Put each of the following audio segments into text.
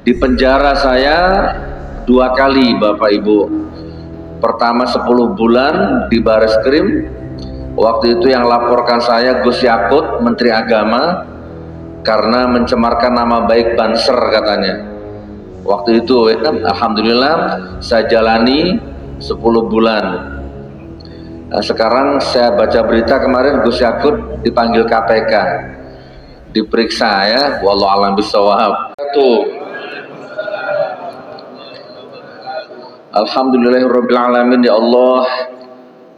Di penjara saya 2 kali Bapak Ibu. Pertama 10 bulan di Bareskrim. Waktu itu yang laporkan saya Gus Yakut, Menteri Agama, karena mencemarkan nama baik Banser katanya. Waktu itu alhamdulillah saya jalani 10 bulan. Nah, sekarang saya baca berita kemarin Gus Yakut dipanggil KPK, diperiksa ya, wallahu a'lam bishawab. Alhamdulillahirabbil alamin, ya Allah.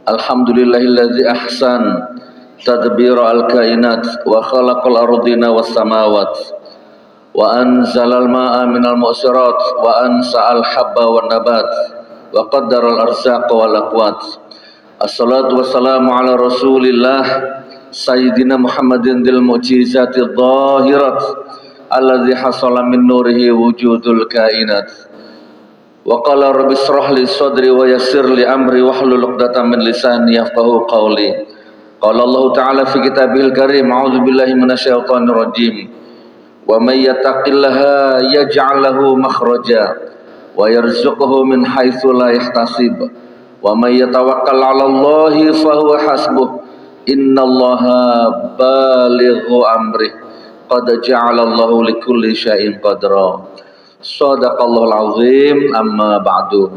Alhamdulillahilladzi ahsan tadbira al-kainat wa khalaqal ardina was samawat wa anzalal ma'a minal mu'sirat wa ansa'al habba wan nabat wa qaddaral arzaqa wal aqwat. Assalatu wassalamu ala Rasulillah Sayyidina Muhammadin dil mu'jizati dhahirat alladzi hasala min nurihi wujudul kainat. Wa qala rabbi shrah li sadri wa yassir li amri wahlul 'uqdatam min lisani yafqahu qawli. Qala Allah Ta'ala fi kitabihil karim, a'udzu billahi minasyaitonir rajim. Wa may yattaqillaha yaj'al lahu makhraja wa yarzuqhu min haitsu la yahtasib. Wa may yatawakkal 'ala Allahi fa huwa hasbuh. Innallaha balighu amrih. Qad ja'ala Allahu likulli syai'in qadra. Shadaqallahul azim, amma ba'du.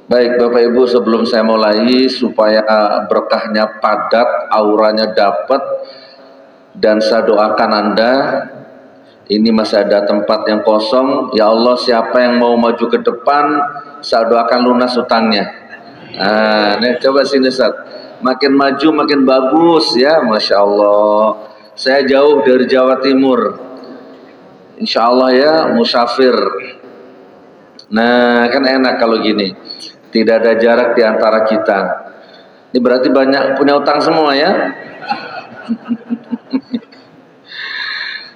Baik Bapak Ibu, sebelum saya mulai, supaya berkahnya padat, auranya dapat, dan saya doakan Anda, ini masih ada tempat yang kosong. Ya Allah, siapa yang mau maju ke depan, saya doakan lunas utangnya. Nah, nih coba sini Ustaz. Makin maju makin bagus ya, Masya Allah. Saya jauh dari Jawa Timur, insya Allah ya, musafir. Nah kan enak kalau gini, tidak ada jarak di antara kita. Ini berarti banyak punya utang semua ya.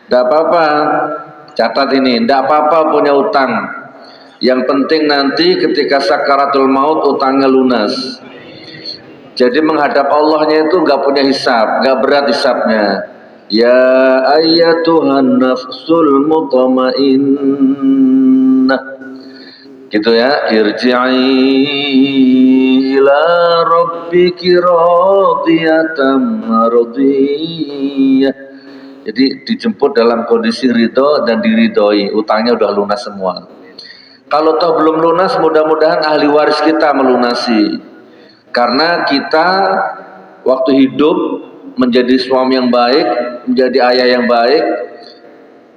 Tidak apa-apa, catat ini, tidak apa-apa punya utang. Yang penting nanti ketika sakaratul maut utangnya lunas. Jadi menghadap Allahnya itu nggak punya hisab, nggak berat hisabnya. Ya ayyatuhan nafsul mutmainnah, gitu ya, irji'i ila rabbiki radiyatan mardiyah. Jadi dijemput dalam kondisi ridho dan diridhoi, utangnya udah lunas semua. Kalau toh belum lunas, mudah-mudahan ahli waris kita melunasi. Karena kita waktu hidup menjadi suami yang baik, menjadi ayah yang baik,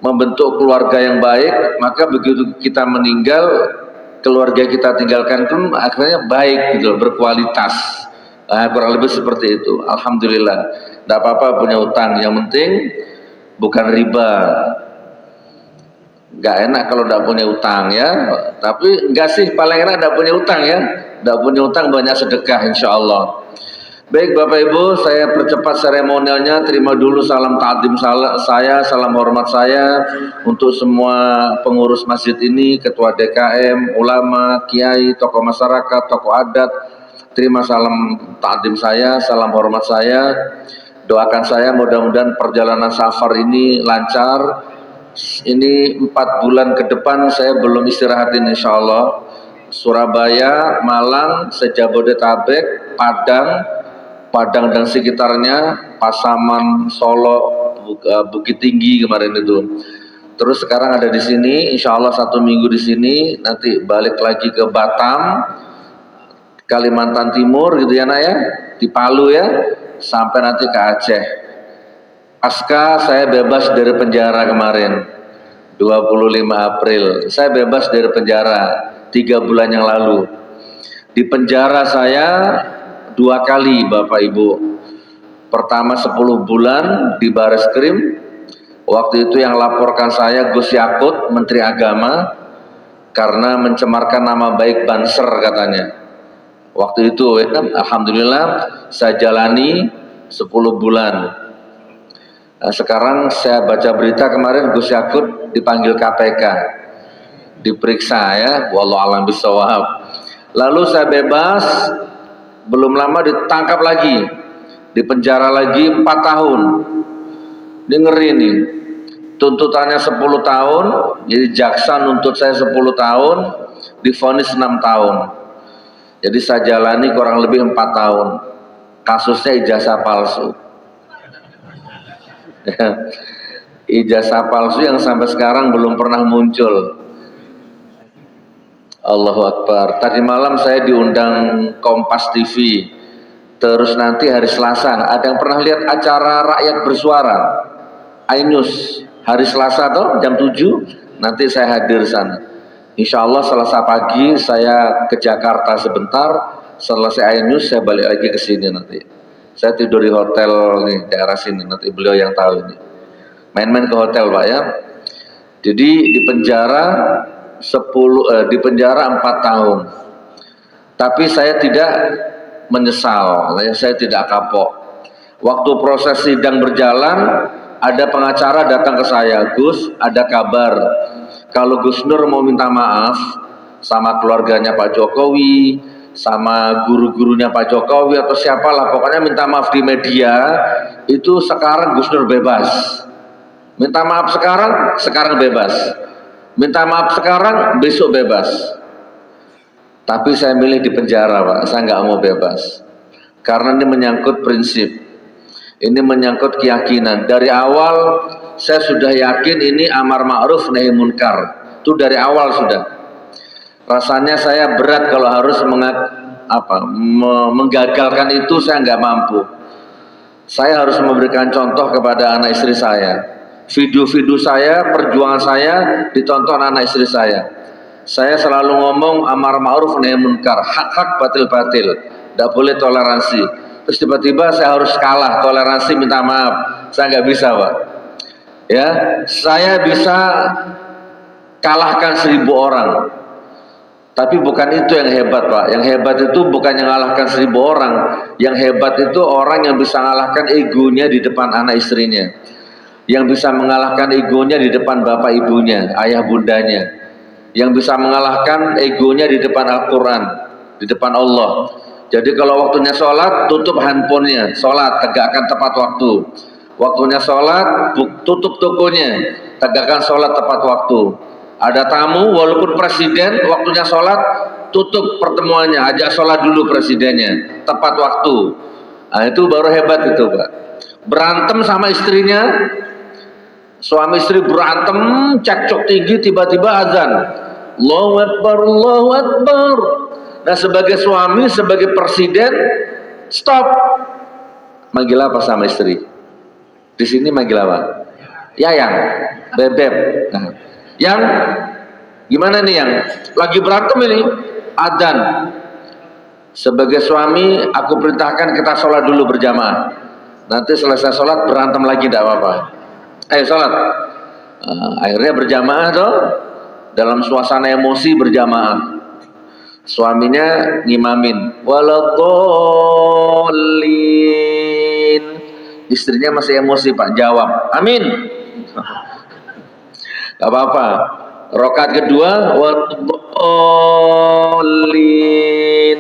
membentuk keluarga yang baik, maka begitu kita meninggal, keluarga kita tinggalkan pun akhirnya baik gitu, berkualitas. Kurang lebih seperti itu. Alhamdulillah. Tidak apa-apa punya utang, yang penting bukan riba. Nggak enak kalau tidak punya utang ya, tapi enggak sih, paling enak tidak punya utang ya. Tidak punya utang banyak sedekah insya Allah. Baik Bapak Ibu, saya percepat seremonialnya. Terima dulu salam ta'zim saya, salam hormat saya untuk semua pengurus masjid ini, ketua DKM, ulama, kiai, tokoh masyarakat, tokoh adat. Terima salam ta'zim saya, salam hormat saya. Doakan saya mudah-mudahan perjalanan safar ini lancar. Ini 4 bulan ke depan saya belum istirahatin insya Allah. Surabaya, Malang, sejabodetabek, Padang dan sekitarnya, Pasaman, Solo, Bukit Tinggi kemarin itu. Terus sekarang ada di sini, insya Allah 1 minggu di sini, nanti balik lagi ke Batam, Kalimantan Timur gitu ya nak ya, di Palu ya, sampai nanti ke Aceh. Pasca saya bebas dari penjara kemarin, 25 April, saya bebas dari penjara 3 bulan yang lalu. Di penjara saya 2 kali Bapak Ibu. Pertama 10 bulan di Bareskrim. Waktu itu yang laporkan saya Gus Yakut, Menteri Agama, karena mencemarkan nama baik Banser katanya. Waktu itu alhamdulillah saya jalani 10 bulan. Nah, sekarang saya baca berita kemarin Gus Yakut dipanggil KPK, diperiksa ya, wallahu a'lam bishawab. Lalu saya bebas, belum lama ditangkap lagi, di penjara lagi 4 tahun. Ini ngeri nih. tuntutannya 10 tahun, jadi jaksa nuntut saya 10 tahun, divonis 6 tahun. Jadi saya jalani kurang lebih 4 tahun. Kasusnya ijazah palsu. Ijazah palsu yang sampai sekarang belum pernah muncul. Allahu Akbar. Tadi malam saya diundang Kompas TV. Terus nanti hari Selasa, ada yang pernah lihat acara Rakyat Bersuara? iNews hari Selasa tuh jam 7, nanti saya hadir sana. Insya Allah Selasa pagi saya ke Jakarta sebentar, selesai iNews saya balik lagi ke sini nanti. Saya tidur di hotel nih daerah sini, nanti beliau yang tahu ini. Main-main ke hotel Pak ya. Jadi di penjara 4 tahun. Tapi saya tidak menyesal, saya tidak kapok. Waktu proses sidang berjalan, ada pengacara datang ke saya, Gus, ada kabar kalau Gus Nur mau minta maaf sama keluarganya Pak Jokowi, sama guru-gurunya Pak Jokowi atau siapalah, pokoknya minta maaf di media, itu sekarang Gus Nur bebas. Minta maaf sekarang bebas. Minta maaf sekarang, besok bebas. Tapi saya milih di penjara Pak, saya nggak mau bebas. Karena ini menyangkut prinsip. Ini menyangkut keyakinan. Dari awal saya sudah yakin ini amar ma'ruf nahi munkar. Itu dari awal sudah. Rasanya saya berat kalau harus menggagalkan itu, saya nggak mampu. Saya harus memberikan contoh kepada anak istri saya. Video-video saya, perjuangan saya ditonton anak istri saya. Saya selalu ngomong amar ma'ruf nahi munkar, hak-hak batil-batil, tidak boleh toleransi. Terus tiba-tiba saya harus kalah, toleransi minta maaf, saya nggak bisa Pak. Ya, saya bisa kalahkan 1000 orang, tapi bukan itu yang hebat Pak. Yang hebat itu bukan yang kalahkan 1000 orang, yang hebat itu orang yang bisa mengalahkan egonya di depan anak istrinya, yang bisa mengalahkan egonya di depan bapak ibunya, ayah bundanya, yang bisa mengalahkan egonya di depan Al-Quran, di depan Allah. Jadi kalau waktunya sholat, tutup handphonenya, sholat, tegakkan tepat waktu. Waktunya sholat, tutup tokonya, tegakkan sholat tepat waktu. Ada tamu, walaupun presiden, waktunya sholat, tutup pertemuannya, ajak sholat dulu presidennya, tepat waktu. Nah, itu baru hebat itu Pak. Berantem sama istrinya, suami istri berantem, cekcok tinggi, tiba-tiba azan, Allahu Akbar, Allahu Akbar. Nah sebagai suami, sebagai presiden, stop. Manggil apa sama istri? Di sini manggil apa? Yayang, bebek. Nah, yang gimana nih yang lagi berantem ini? Adzan. Sebagai suami, aku perintahkan kita sholat dulu berjamaah. Nanti selesai sholat berantem lagi, tidak apa-apa. Ayo sholat. Akhirnya berjamaah toh, dalam suasana emosi berjamaah. Suaminya ngimamin, waladhdallin. Istrinya masih emosi Pak, jawab, amin. Gak apa-apa. Rakaat kedua, waladhdallin.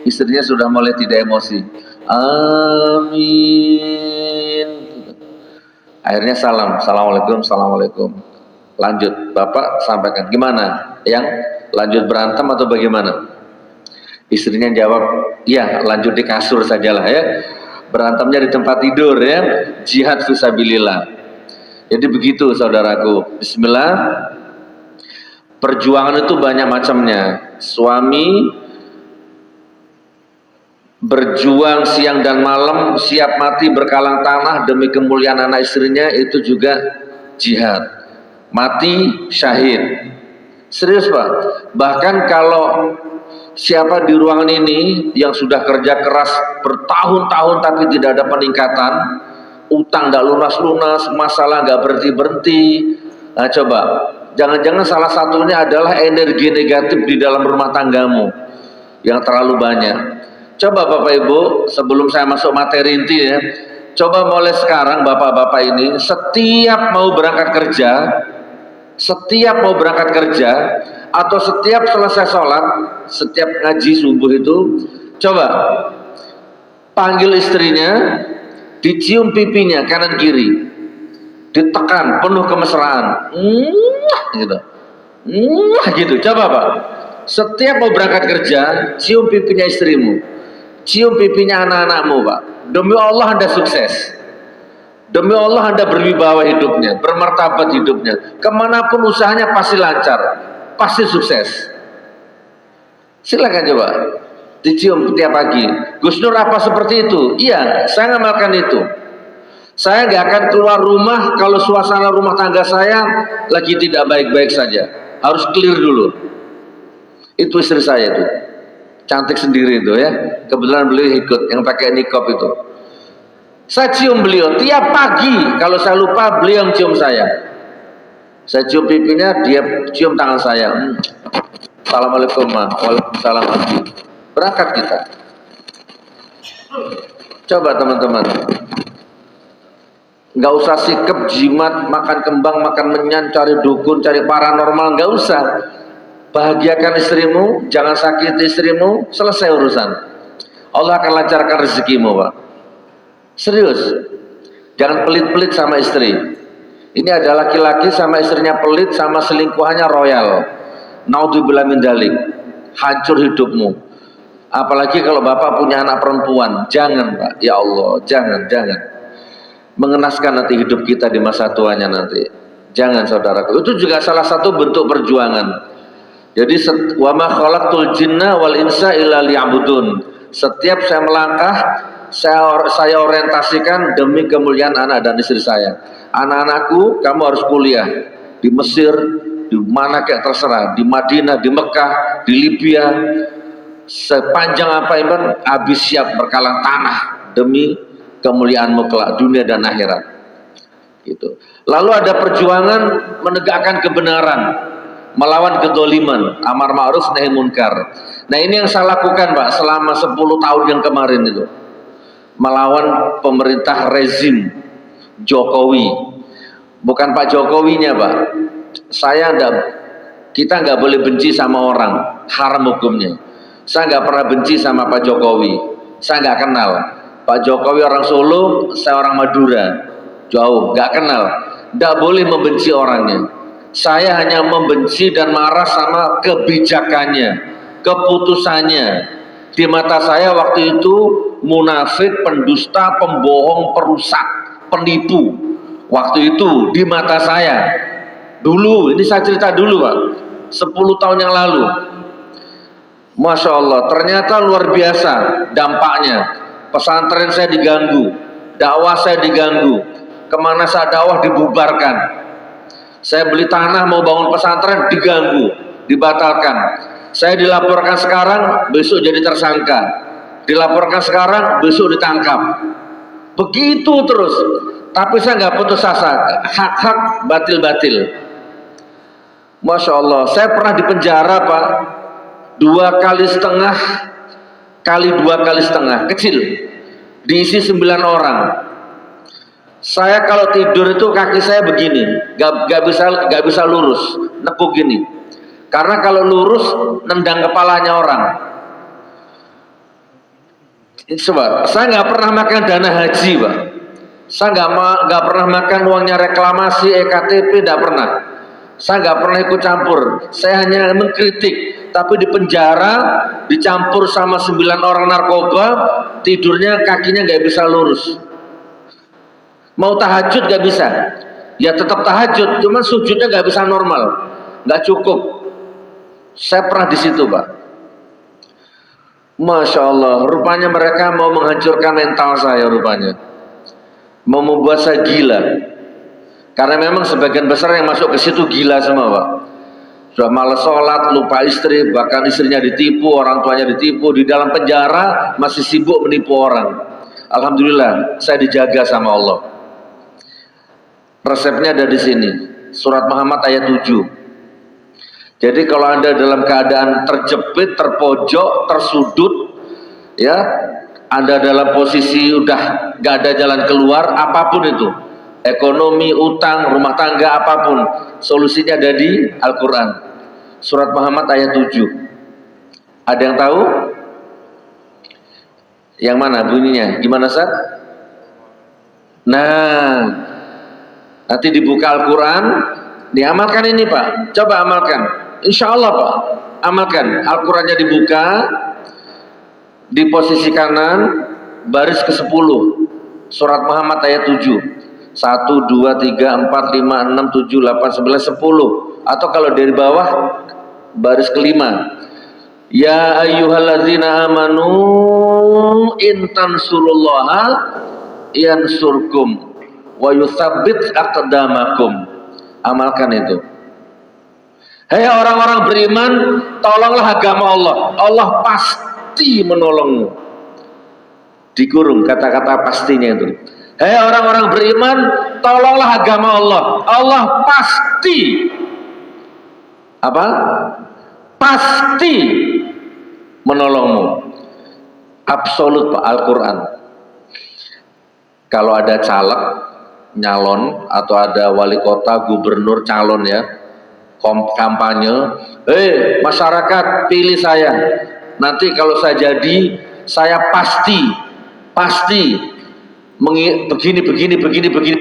Istrinya sudah mulai tidak emosi, amin. Akhirnya salam, assalamualaikum, assalamualaikum. Lanjut, Bapak sampaikan, gimana? Yang lanjut berantem atau bagaimana? Istrinya jawab, iya lanjut di kasur sajalah ya. Berantemnya di tempat tidur ya. Jihad fisabilillah. Jadi begitu saudaraku. Bismillah. Perjuangan itu banyak macamnya. Suami berjuang siang dan malam, siap mati berkalang tanah demi kemuliaan anak istrinya, itu juga jihad. Mati syahid. Serius Pak. Bahkan kalau siapa di ruangan ini yang sudah kerja keras bertahun-tahun tapi tidak ada peningkatan, utang tidak lunas-lunas, masalah nggak berhenti-berhenti. Nah coba, jangan-jangan salah satunya adalah energi negatif di dalam rumah tanggamu yang terlalu banyak. Coba Bapak Ibu, sebelum saya masuk materi inti ya, coba mulai sekarang bapak-bapak ini setiap mau berangkat kerja atau setiap selesai sholat, setiap ngaji subuh itu, coba panggil istrinya, dicium pipinya kanan kiri, ditekan penuh kemesraan, gitu, gitu. Coba Pak, setiap mau berangkat kerja, cium pipinya istrimu, cium pipinya anak-anakmu Pak. Demi Allah Anda sukses. Demi Allah Anda berwibawa hidupnya, bermartabat hidupnya. Kemanapun usahanya pasti lancar, pasti sukses. Silakan coba dicium tiap pagi. Gus Nur apa seperti itu? Iya, saya ngamalkan itu. Saya nggak akan keluar rumah kalau suasana rumah tangga saya lagi tidak baik-baik saja. Harus clear dulu. Itu istri saya tuh, cantik sendiri itu ya. Kebetulan beliau ikut yang pakai niqab itu. Saya cium beliau tiap pagi. Kalau saya lupa, beliau yang cium saya. Saya cium pipinya, dia cium tangan saya. Assalamualaikum ma. Waalaikumsalam abdi. Berangkat kita. Coba teman-teman, nggak usah sikap jimat, makan kembang, makan menyan, cari dukun, cari paranormal, nggak usah. Bahagiakan istrimu, jangan sakiti istrimu, selesai urusan. Allah akan lancarkan rezekimu Pak. Serius, jangan pelit-pelit sama istri. Ini ada laki-laki sama istrinya pelit, sama selingkuhannya royal. Naudzubillah min dzalik. Hancur hidupmu. Apalagi kalau bapak punya anak perempuan. Jangan Pak, ya Allah, jangan. Mengenaskan nanti hidup kita di masa tuanya nanti. Jangan saudaraku. Itu juga salah satu bentuk perjuangan. Jadi wa ma khalaqtul jinna wal insa illa liya'budun. Setiap saya melangkah, saya orientasikan demi kemuliaan anak dan istri saya. Anak-anakku, kamu harus kuliah di Mesir, di mana kayak terserah, di Madinah, di Mekah, di Libya, sepanjang apa iman, habis siap berkalang tanah demi kemuliaanmu kelak dunia dan akhirat. Gitu. Lalu ada perjuangan menegakkan kebenaran, melawan kedoliman, amar ma'ruf nahi munkar. Nah ini yang saya lakukan Pak selama 10 tahun yang kemarin itu, melawan pemerintah rezim Jokowi. Bukan Pak Jokowinya Pak. Kita nggak boleh benci sama orang, haram hukumnya. Saya nggak pernah benci sama Pak Jokowi. Saya nggak kenal. Pak Jokowi orang Solo, saya orang Madura, jauh, nggak kenal. Nggak boleh membenci orangnya. Saya hanya membenci dan marah sama kebijakannya, keputusannya. Di mata saya waktu itu munafik, pendusta, pembohong, perusak, penipu. Waktu itu di mata saya. Dulu, ini saya cerita dulu Pak, 10 tahun yang lalu. Masya Allah, ternyata luar biasa dampaknya. Pesantren saya diganggu, dakwah saya diganggu, kemana saya dakwah dibubarkan. Saya beli tanah mau bangun pesantren diganggu, dibatalkan. Saya dilaporkan sekarang, besok jadi tersangka. Dilaporkan sekarang, besok ditangkap. Begitu terus. Tapi saya nggak putus asa, hak-hak batil-batil. Masya Allah, saya pernah di penjara Pak, 2,5 kali 2,5, kecil, diisi 9 orang. Saya kalau tidur itu kaki saya begini, gak bisa lurus, nekuk gini. Karena kalau lurus nendang kepalanya orang. Sebab saya nggak pernah makan dana haji Pak. Saya nggak pernah makan uangnya reklamasi, EKTP, nggak pernah. Saya nggak pernah ikut campur. Saya hanya mengkritik. Tapi di penjara dicampur sama 9 orang narkoba, tidurnya kakinya nggak bisa lurus. Mau tahajud gak bisa, ya tetap tahajud, cuman sujudnya gak bisa normal, gak cukup. Saya pernah di situ Pak. Masya Allah, rupanya mereka mau menghancurkan mental saya, rupanya mau membuat saya gila. Karena memang sebagian besar yang masuk ke situ gila semua Pak. Sudah malas sholat, lupa istri, bahkan istrinya ditipu, orang tuanya ditipu, di dalam penjara masih sibuk menipu orang. Alhamdulillah, saya dijaga sama Allah. Resepnya ada di sini, surat Muhammad ayat 7. Jadi kalau Anda dalam keadaan terjepit, terpojok, tersudut, ya, Anda dalam posisi udah gak ada jalan keluar, apapun itu, ekonomi, utang, rumah tangga, apapun, solusinya ada di Al-Quran. Surat Muhammad ayat 7. Ada yang tahu? Yang mana bunyinya? Gimana Ustaz? Nah, Nanti dibuka Al-Quran, diamalkan ini Pak, coba amalkan. Insya Allah Pak, amalkan. Al-Qurannya dibuka, di posisi kanan, baris ke-10, surat Muhammad ayat 7. 1, 2, 3, 4, 5, 6, 7, 8, 9, 10. Atau kalau dari bawah, baris kelima. Ya ayyuhalladzina amanu in tansurullaha yansurkum wa yutsabbit aqdamakum. Amalkan itu. Hei orang-orang beriman, tolonglah agama Allah. Allah pasti menolongmu. Dikurung kata-kata pastinya itu. Hei orang-orang beriman, tolonglah agama Allah. Allah pasti apa? Pasti menolongmu. Absolut Pak, Al-Quran. Kalau ada caleg, nyalon, atau ada wali kota, gubernur, calon ya, kampanye, masyarakat pilih saya. Nanti kalau saya jadi, saya pasti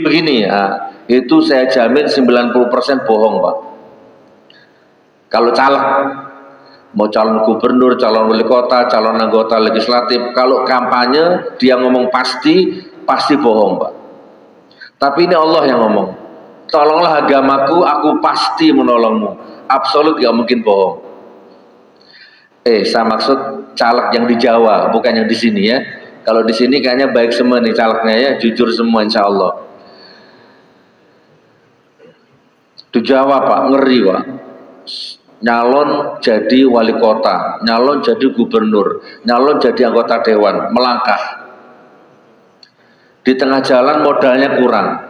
begini. Nah, itu saya jamin 90% bohong Pak. Kalau caleg, mau calon gubernur, calon wali kota, calon anggota legislatif, kalau kampanye dia ngomong pasti bohong Pak. Tapi ini Allah yang ngomong, tolonglah agamaku, aku pasti menolongmu. Absolut gak mungkin bohong. Saya maksud caleg yang di Jawa, bukan yang di sini ya. Kalau di sini kayaknya baik semua nih calegnya ya, jujur semua insya Allah. Di Jawa Pak, ngeri Pak. Nyalon jadi wali kota, nyalon jadi gubernur, nyalon jadi anggota dewan, melangkah. Di tengah jalan modalnya kurang,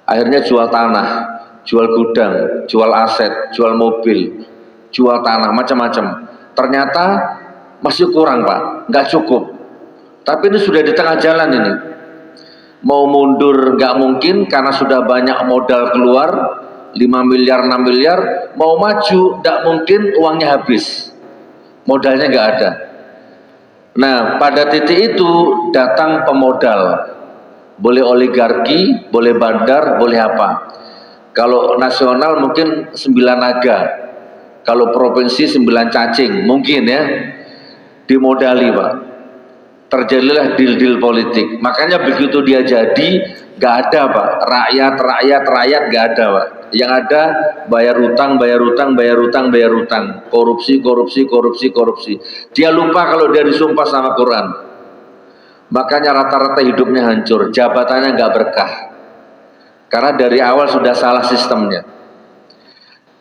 akhirnya jual tanah, jual gudang, jual aset, jual mobil, jual tanah, macam-macam. Ternyata masih kurang Pak, nggak cukup. Tapi ini sudah di tengah jalan ini. Mau mundur nggak mungkin karena sudah banyak modal keluar, 5 miliar, 6 miliar, mau maju nggak mungkin, uangnya habis, modalnya nggak ada. Nah pada titik itu datang pemodal, boleh oligarki, boleh bandar, boleh apa. Kalau nasional mungkin 9 naga, kalau provinsi 9 cacing mungkin ya, dimodali Pak. Terjadilah deal-deal politik. Makanya begitu dia jadi, gak ada Pak, rakyat gak ada Pak. Yang ada bayar utang, korupsi. Dia lupa kalau dia disumpah sama Quran. Makanya rata-rata hidupnya hancur, jabatannya gak berkah. Karena dari awal sudah salah sistemnya.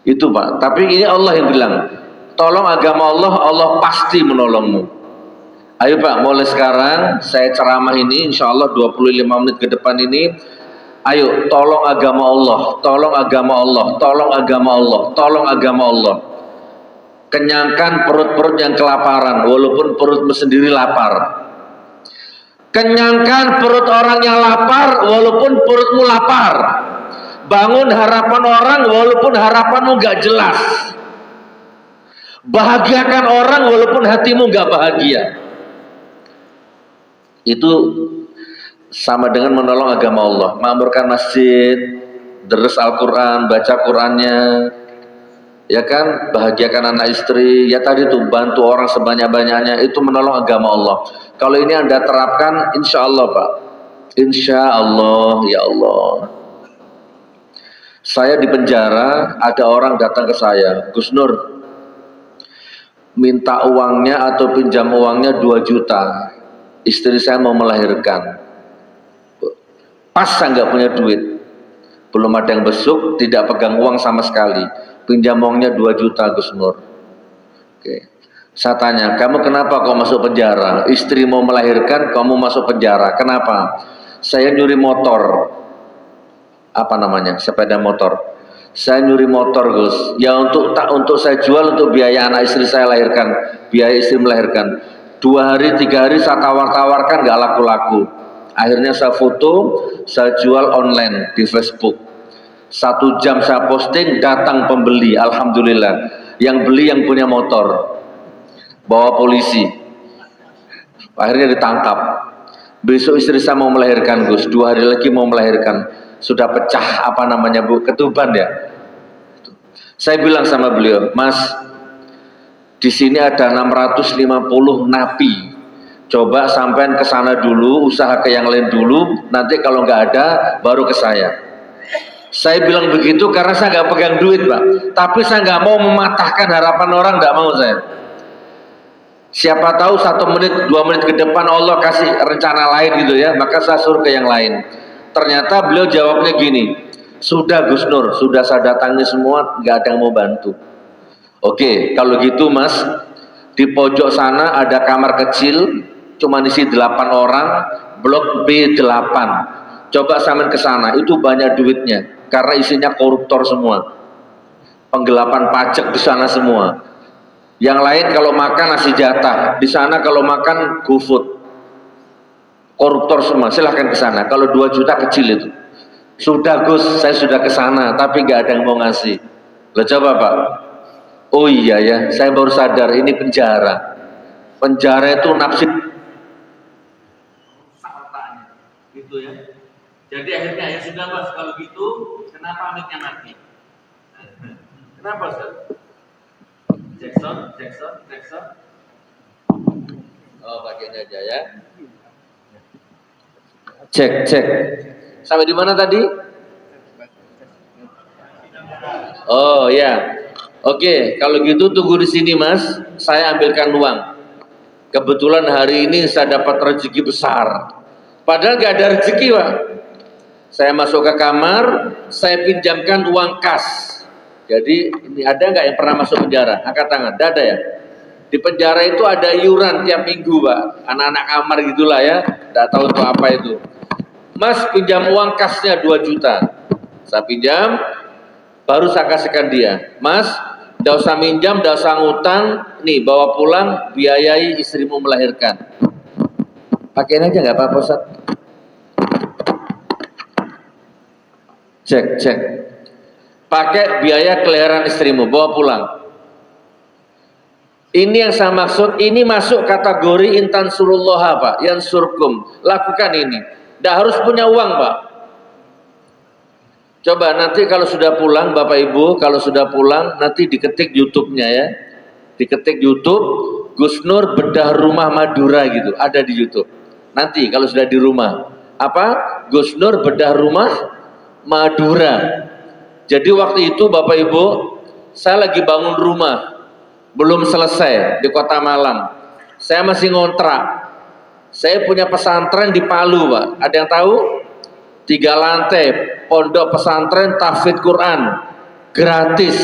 Itu Pak. Tapi ini Allah yang bilang, tolong agama Allah, Allah pasti menolongmu. Ayo Pak, mulai sekarang saya ceramah ini insya Allah 25 menit ke depan ini. Ayo tolong agama Allah, tolong agama Allah, tolong agama Allah, tolong agama Allah. Kenyangkan perut-perut yang kelaparan, walaupun perutmu sendiri lapar. Kenyangkan perut orang yang lapar, walaupun perutmu lapar. Bangun harapan orang, walaupun harapanmu gak jelas. Bahagiakan orang, walaupun hatimu gak bahagia. Itu sama dengan menolong agama Allah. Makmurkan masjid, deres Al-Quran, baca Qurannya, ya kan, bahagiakan anak istri, ya tadi tuh bantu orang sebanyak-banyaknya, itu menolong agama Allah. Kalau ini Anda terapkan, insya Allah Pak, insya Allah, ya Allah. Saya di penjara, ada orang datang ke saya, Gus Nur, minta uangnya atau pinjam uangnya 2 juta. Istri saya mau melahirkan, pas saya nggak punya duit, belum ada yang besuk, tidak pegang uang sama sekali, pinjam uangnya 2 juta Gus Nur. Oke. Saya tanya, kamu kenapa kau masuk penjara? Istri mau melahirkan, kamu masuk penjara, kenapa? Saya nyuri motor, apa namanya, sepeda motor. Saya nyuri motor Gus, ya untuk saya jual, untuk biaya anak istri saya lahirkan, biaya istri melahirkan. 2 hari 3 hari saya tawar-tawarkan gak laku-laku. Akhirnya saya foto, saya jual online di Facebook. 1 jam saya posting, datang pembeli, alhamdulillah. Yang beli yang punya motor, bawa polisi. Akhirnya ditangkap. Besok istri saya mau melahirkan Gus, 2 hari lagi mau melahirkan. sudah pecah apa namanya Bu, ketuban ya. Saya bilang sama beliau, Mas, di sini ada 650 napi. Coba sampean ke sana dulu, usaha ke yang lain dulu, nanti kalau nggak ada baru ke saya. Saya bilang begitu karena saya nggak pegang duit Pak, tapi saya nggak mau mematahkan harapan orang, nggak mau saya. Siapa tahu 1 menit 2 menit ke depan Allah kasih rencana lain gitu ya, maka saya suruh ke yang lain. Ternyata beliau jawabnya gini, sudah Gus Nur, sudah saya datangi semua, nggak ada yang mau bantu. Oke, kalau gitu Mas, di pojok sana ada kamar kecil, cuma isi 8 orang, blok B8. Coba sampean ke sana, itu banyak duitnya, karena isinya koruptor semua, penggelapan pajak di sana semua. Yang lain kalau makan nasi jatah, di sana kalau makan GoFood, koruptor semua. Silahkan ke sana. Kalau 2 juta kecil itu. Sudah Gus, saya sudah ke sana, tapi nggak ada yang mau ngasih. Lo coba Pak. Oh iya ya, saya baru sadar ini penjara. Penjara itu nafsi gitu ya. Jadi akhirnya ya sudah Mas, kalau gitu kenapa mic-nya mati? Kenapa Ustaz? Jackson. Oh, bagian aja ya. Cek. Sampai di mana tadi? Oh ya. Oke, kalau gitu tunggu di sini Mas. Saya ambilkan uang. Kebetulan hari ini saya dapat rezeki besar. Padahal nggak ada rezeki Pak. Saya masuk ke kamar, saya pinjamkan uang kas. Jadi ini ada nggak yang pernah masuk penjara? Angkat tangan. Tidak ada ya? Di penjara itu ada iuran tiap minggu Pak. Anak-anak kamar gitulah ya. Tidak tahu itu apa itu. Mas pinjam uang kasnya 2 juta. Saya pinjam, baru saya kasihkan dia. Mas, tidak usah minjam, tidak usah ngutang. Nih bawa pulang, biayai istrimu melahirkan. Pakein aja nggak apa-apa Ustaz. Cek. Pakai biaya kelahiran istrimu, bawa pulang. Ini yang saya maksud, ini masuk kategori intan surullah Pak, yang surkum. Lakukan ini. Tidak harus punya uang Pak. Coba nanti kalau sudah pulang Bapak Ibu, kalau sudah pulang nanti diketik YouTube-nya ya. Diketik YouTube, Gus Nur bedah rumah Madura gitu, ada di YouTube. Nanti kalau sudah di rumah, apa? Gus Nur bedah rumah Madura. Jadi waktu itu Bapak Ibu, saya lagi bangun rumah, belum selesai di Kota Malang. Saya masih ngontrak. Saya punya pesantren di Palu Pak. Ada yang tahu? 3 lantai, pondok pesantren tahfidz Quran, gratis.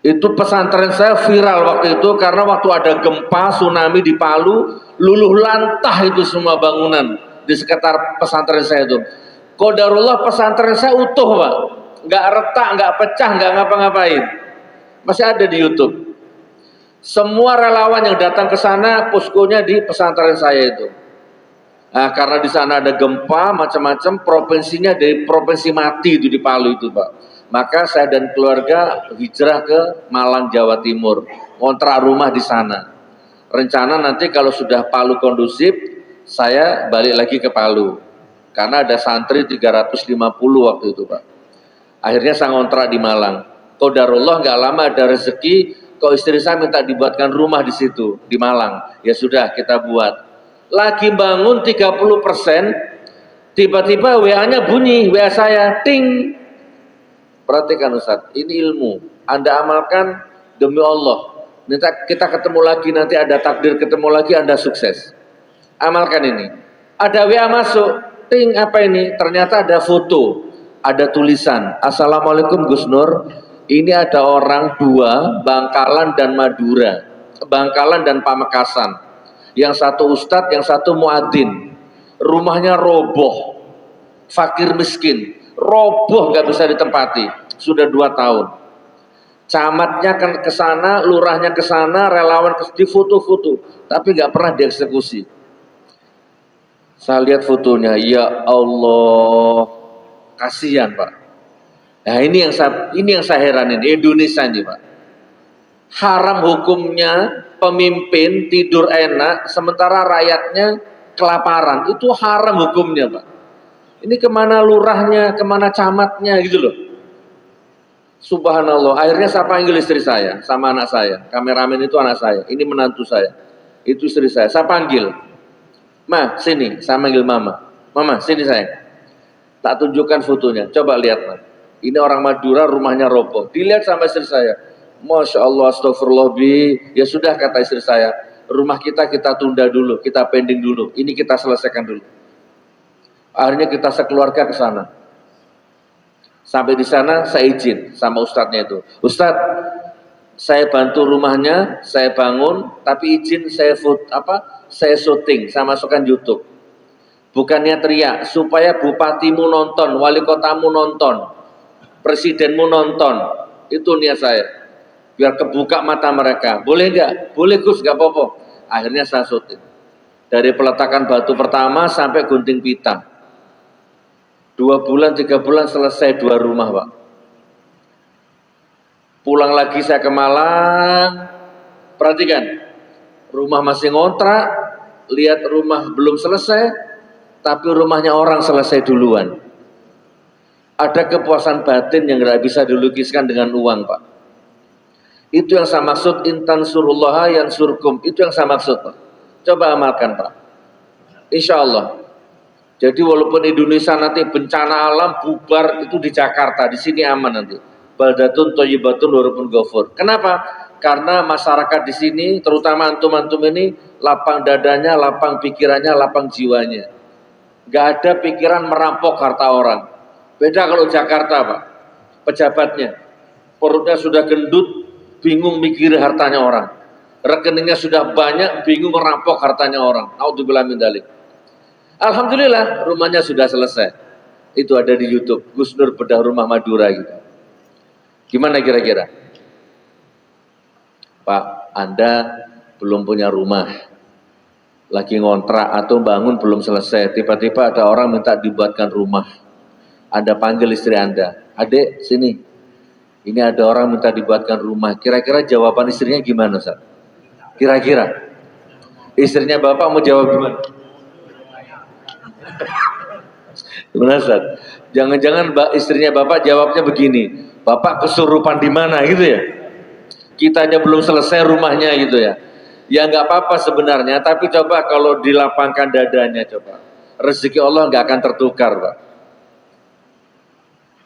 Itu pesantren saya viral waktu itu karena waktu ada gempa tsunami di Palu, luluh lantah itu semua bangunan di sekitar pesantren saya itu. Qadarullah pesantren saya utuh Pak, nggak retak, nggak pecah, nggak ngapa-ngapain, masih ada di YouTube. Semua relawan yang datang ke sana poskonya di pesantren saya itu. Nah, karena di sana ada gempa macam-macam, provinsinya dari provinsi mati itu di Palu itu Pak. Maka saya dan keluarga hijrah ke Malang Jawa Timur, ngontrak rumah di sana. Rencana nanti kalau sudah Palu kondusif, saya balik lagi ke Palu. Karena ada santri 350 waktu itu Pak. Akhirnya saya ngontrak di Malang. Qadarullah nggak lama ada rezeki, kok istri saya minta dibuatkan rumah di situ di Malang. Ya sudah kita buat. Lagi bangun 30%, tiba-tiba WA-nya bunyi, WA saya, ting. Perhatikan Ustaz, ini ilmu. Anda amalkan demi Allah. Minta kita ketemu lagi, nanti ada takdir ketemu lagi, Anda sukses. Amalkan ini. Ada WA masuk, ting, apa ini? Ternyata ada foto, ada tulisan, Assalamualaikum Gus Nur, ini ada orang 2, Bangkalan dan Madura, Bangkalan dan Pamekasan, yang satu ustadz, yang satu muadzin, rumahnya roboh, fakir miskin, roboh nggak bisa ditempati, sudah 2 tahun. Camatnya kan ke sana, lurahnya ke sana, relawan di foto-foto, tapi nggak pernah dieksekusi. Saya lihat fotonya, ya Allah, kasihan Pak. Nah ini yang saya heranin, Indonesia ini Pak. Haram hukumnya pemimpin tidur enak, sementara rakyatnya kelaparan. Itu haram hukumnya Pak. Ini kemana lurahnya, kemana camatnya gitu loh. Subhanallah, akhirnya saya panggil istri saya sama anak saya. Kameramen itu anak saya, ini menantu saya. Itu istri saya panggil. Ma, sini, saya manggil mama. Mama, sini sayang. Tak tunjukkan fotonya, coba lihat Ma. Ini orang Madura, rumahnya roboh. Dilihat sama istri saya. Masya Allah, astagfirullah bi. Ya sudah kata istri saya, rumah kita tunda dulu, kita pending dulu. Ini kita selesaikan dulu. Akhirnya kita sekeluarga ke sana. Sampai di sana saya izin sama ustadznya itu. Ustadz, saya bantu rumahnya, saya bangun, tapi izin saya syuting, saya masukkan YouTube. Bukannya teriak, supaya bupatimu nonton, wali kotamu nonton, presidenmu nonton. Itu niat saya. Biar kebuka mata mereka. Boleh nggak? Boleh Gus, nggak apa-apa. Akhirnya saya syuting. Dari peletakan batu pertama sampai gunting pita. 2 bulan, 3 bulan selesai 2 rumah Pak. Pulang lagi saya ke Malang, perhatikan, rumah masih ngontrak, lihat rumah belum selesai, tapi rumahnya orang selesai duluan. Ada kepuasan batin yang tidak bisa dilukiskan dengan uang Pak. Itu yang saya maksud, intan surullah yang surkum, itu yang saya maksud Pak. Coba amalkan Pak, insya Allah. Jadi walaupun Indonesia nanti bencana alam bubar, itu di Jakarta, di sini aman nanti. Baldatun thayyibatun wa rabbun ghafur. Kenapa? Karena masyarakat di sini, terutama antum-antum ini, lapang dadanya, lapang pikirannya, lapang jiwanya. Gak ada pikiran merampok harta orang. Beda kalau Jakarta Pak, pejabatnya, perutnya sudah gendut, bingung mikir hartanya orang. Rekeningnya sudah banyak, bingung merampok hartanya orang. Naudzubillah min dzalik. Alhamdulillah rumahnya sudah selesai. Itu ada di YouTube, Gus Nur bedah rumah Madura gitu. Gimana kira-kira? Pak, Anda belum punya rumah, lagi ngontrak atau bangun belum selesai, tiba-tiba ada orang minta dibuatkan rumah. Anda panggil istri Anda, adek sini, ini ada orang minta dibuatkan rumah. Kira-kira jawaban istrinya gimana Ustaz? Kira-kira istrinya Bapak mau jawab gimana? Gimana Ustaz? Jangan-jangan istrinya Bapak jawabnya begini, Bapak kesurupan di mana gitu ya? Kitanya belum selesai rumahnya gitu ya. Ya nggak apa-apa sebenarnya, tapi coba kalau dilapangkan dadanya coba. Rezeki Allah nggak akan tertukar Pak.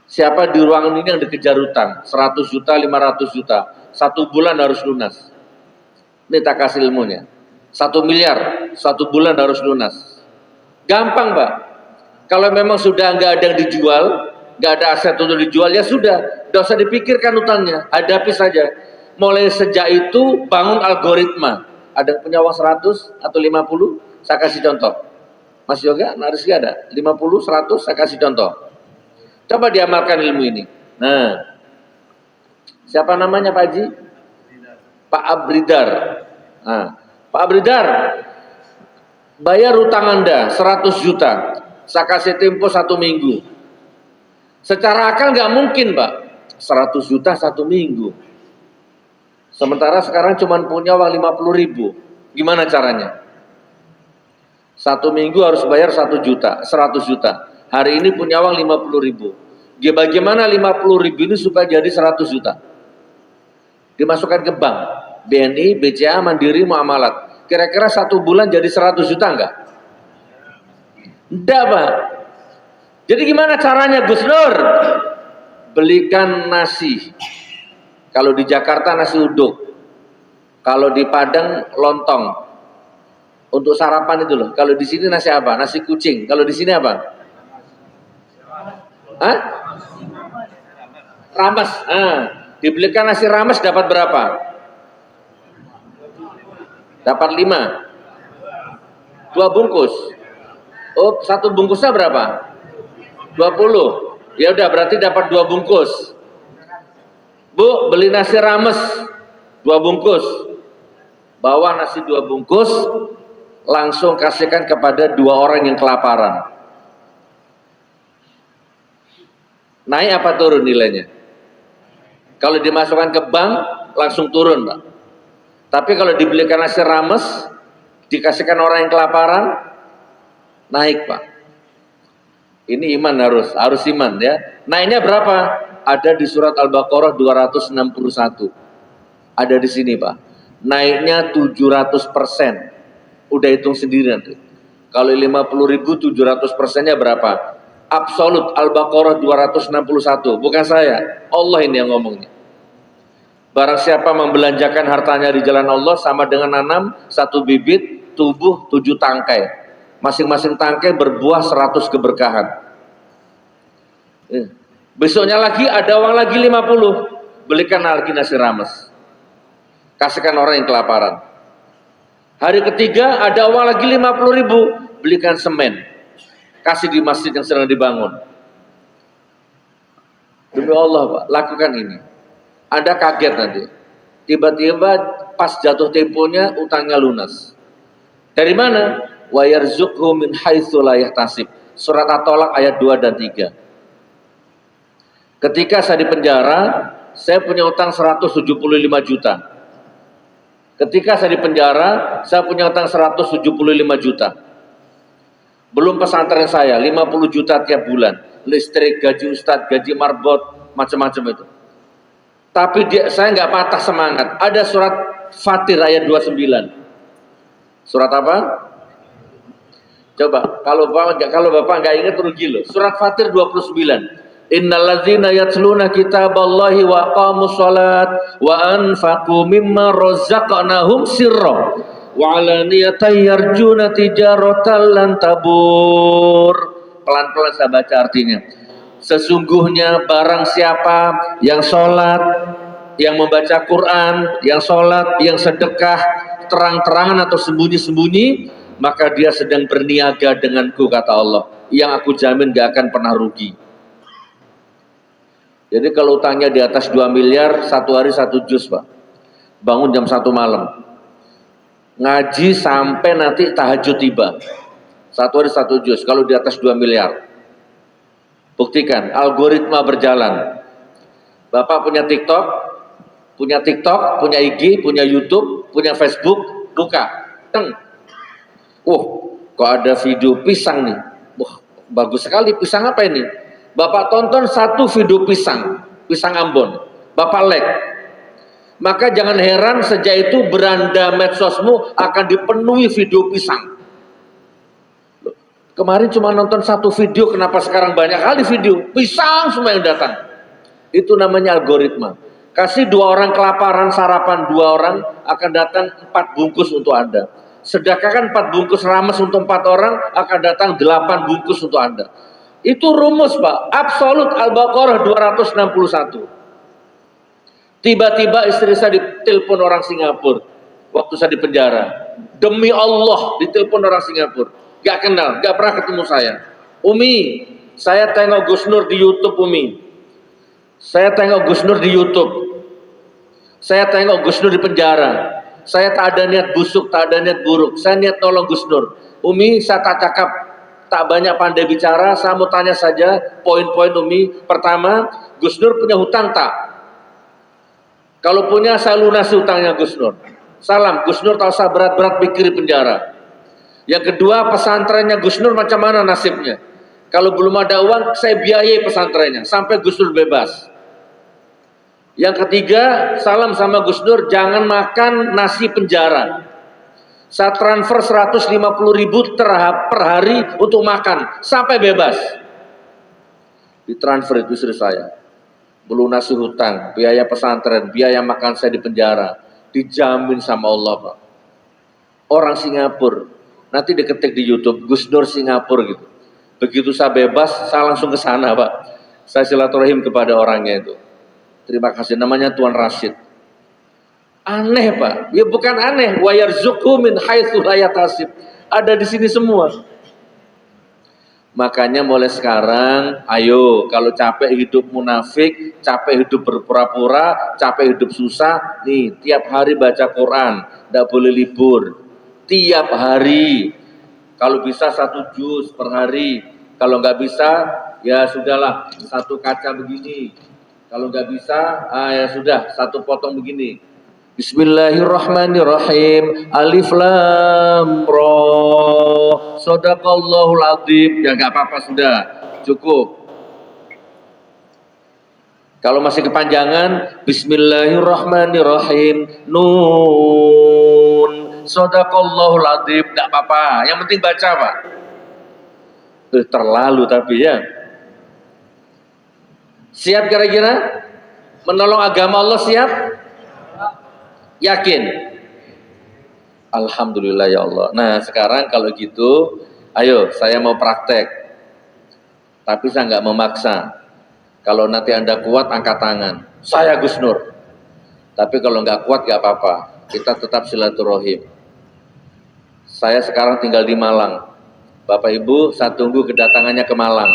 Siapa di ruangan ini yang dikejar utang? 100 juta, 500 juta. 1 bulan harus lunas. Ini tak kasih ilmunya. 1 miliar, 1 bulan harus lunas. Gampang Pak. Kalau memang sudah nggak ada yang dijual, nggak ada aset untuk dijual, ya sudah, nggak usah dipikirkan utangnya, hadapi saja. Mulai sejak itu bangun algoritma. Ada yang punya uang 100 atau 50, saya kasih contoh. Mas Yoga, Rizky ada 50, 100, saya kasih contoh. Coba diamalkan ilmu ini. Nah, siapa namanya Pak Haji? Pak Abridar. Nah, Pak Abridar, bayar utang Anda 100 juta. Saya kasih tempo 1 minggu. Secara akal nggak mungkin Pak, 100 juta 1 minggu. Sementara sekarang cuma punya uang 50 ribu. Gimana caranya? 1 minggu harus bayar 1 juta, 100 juta. Hari ini punya uang 50 ribu. Bagaimana 50 ribu ini supaya jadi 100 juta? Dimasukkan ke bank, BNI, BCA, Mandiri, Muamalat. Kira-kira 1 bulan jadi 100 juta enggak? Enggak Pak. Jadi gimana caranya Gus Nur? Belikan nasi. Kalau di Jakarta nasi uduk. Kalau di Padang lontong. Untuk sarapan itu loh. Kalau di sini nasi apa? Nasi kucing. Kalau di sini apa? Hah? Rames. Dibelikan nasi rames dapat berapa? Dapat 5. 2 bungkus. Oh, 1 bungkusnya berapa? 20. Ya udah berarti dapat 2 bungkus. Bu, beli nasi rames 2 bungkus. Bawa nasi 2 bungkus, langsung kasihkan kepada 2 orang yang kelaparan. Naik apa turun nilainya? Kalau dimasukkan ke bank, langsung turun Pak. Tapi kalau dibelikan nasi rames, dikasihkan orang yang kelaparan, naik Pak. Ini iman harus iman ya. Naiknya berapa? Ada di surat Al-Baqarah 261. Ada di sini Pak. Naiknya 700%. Udah hitung sendiri nanti. Kalau 50.000 700%-nya berapa? Absolut Al-Baqarah 261. Bukan saya. Allah ini yang ngomongnya. Barang siapa membelanjakan hartanya di jalan Allah sama dengan nanam satu bibit tubuh 7 tangkai. Masing-masing tangkai berbuah 100 keberkahan. Besoknya lagi ada uang lagi 50. Belikan lagi nasi rames. Kasihkan orang yang kelaparan. Hari ketiga ada uang lagi 50.000. Belikan semen. Kasih di masjid yang sedang dibangun. Demi Allah Pak, lakukan ini. Anda kaget nanti. Tiba-tiba pas jatuh temponya utangnya lunas. Dari mana? Wa yarzuqhu min haitsu la yahtasib. Surat At-Tolak ayat 2 dan 3. Ketika saya di penjara, saya punya utang 175 juta. Ketika saya di penjara, saya punya utang 175 juta. Belum pesantren saya, 50 juta tiap bulan. Listrik, gaji ustadz, gaji marbot, macam-macam itu. Tapi saya nggak patah semangat. Ada surat Fatir ayat 29. Surat apa? Coba, kalau Bapak nggak ingat rugi loh. Surat Fatir 29. Innalladzina yatluna kitaballahi wa aqamus shalat wa anfaqu mimma razaqnahum sirra wa alaniyatan yarjuna tijaratan lan tabur. Pelan-pelan saya baca artinya. Sesungguhnya barang siapa yang sholat, yang membaca Quran, yang sholat, yang sedekah terang-terangan atau sembunyi-sembunyi, maka dia sedang berniaga denganku, kata Allah, yang aku jamin gak akan pernah rugi. Jadi kalau utangnya di atas 2 miliar, satu hari 1 juz Pak. Bangun jam 1 malam. Ngaji sampai nanti tahajud tiba. Satu hari 1 juz, kalau di atas 2 miliar. Buktikan, algoritma berjalan. Bapak punya TikTok, punya IG, punya YouTube, punya Facebook, buka. Teng. Kok ada video pisang nih. Wah, bagus sekali, pisang apa ini? Bapak tonton satu video pisang Ambon, Bapak like. Maka jangan heran sejak itu beranda medsosmu akan dipenuhi video pisang. Kemarin cuma nonton satu video, kenapa sekarang banyak kali video pisang semua yang datang? Itu namanya algoritma. Kasih 2 orang kelaparan sarapan, 2 orang akan datang 4 bungkus untuk Anda. Sedekahkan 4 bungkus rames untuk 4 orang, akan datang 8 bungkus untuk Anda. Itu rumus Pak, absolut Al-Baqarah 261. Tiba-tiba istri saya ditelepon orang Singapura waktu saya di penjara. Demi Allah ditelepon orang Singapura. Gak kenal, gak pernah ketemu saya. Umi, saya tengok Gus Nur di YouTube Umi. Saya tengok Gus Nur di YouTube. Saya tengok Gus Nur di penjara. Saya tak ada niat busuk, tak ada niat buruk. Saya niat tolong Gus Nur. Umi, saya tak cakap, tak banyak pandai bicara, saya mau tanya saja poin-poin Umi. Pertama, Gus Nur punya hutang tak? Kalau punya, saya lunasi hutangnya Gus Nur. Salam, Gus Nur tak usah berat-berat pikir di penjara. Yang kedua, pesantrennya Gus Nur macam mana nasibnya? Kalau belum ada uang, saya biayai pesantrennya sampai Gus Nur bebas. Yang ketiga, salam sama Gus Nur, jangan makan nasi penjara. Saya transfer 150.000 per hari untuk makan sampai bebas. Ditransfer itu istri saya. Melunasi hutang, biaya pesantren, biaya makan saya di penjara, dijamin sama Allah Pak. Orang Singapura, nanti diketik di YouTube Gus Nur Singapura gitu. Begitu saya bebas, saya langsung ke sana Pak. Saya silaturahim kepada orangnya itu. Terima kasih, namanya Tuan Rashid. Aneh Pak, ya bukan aneh. Wa yarzuqhu min haitsu la yahtasib. Ada di sini semua. Makanya mulai sekarang, ayo kalau capek hidup munafik, capek hidup berpura-pura, capek hidup susah, nih tiap hari baca Quran, tidak boleh libur. Tiap hari, kalau bisa 1 juz per hari. Kalau nggak bisa, ya sudahlah 1 kaca begini. Kalau nggak bisa, ya sudah 1 potong begini. Bismillahirrahmanirrahim. Alif lam ra. Shadaqallahul adzim. Ya nggak apa-apa sudah, cukup. Kalau masih kepanjangan, Bismillahirrahmanirrahim. Nun. Shadaqallahul adzim. Nggak apa-apa. Yang penting baca, Pak. Terlalu tapi ya. Siap kira-kira? Menolong agama Allah siap? Yakin? Alhamdulillah ya Allah. Nah sekarang kalau gitu, ayo saya mau praktek. Tapi saya nggak memaksa. Kalau nanti Anda kuat, angkat tangan. Saya Gus Nur. Tapi kalau nggak kuat, nggak apa-apa. Kita tetap silaturahim. Saya sekarang tinggal di Malang. Bapak Ibu, saya tunggu kedatangannya ke Malang.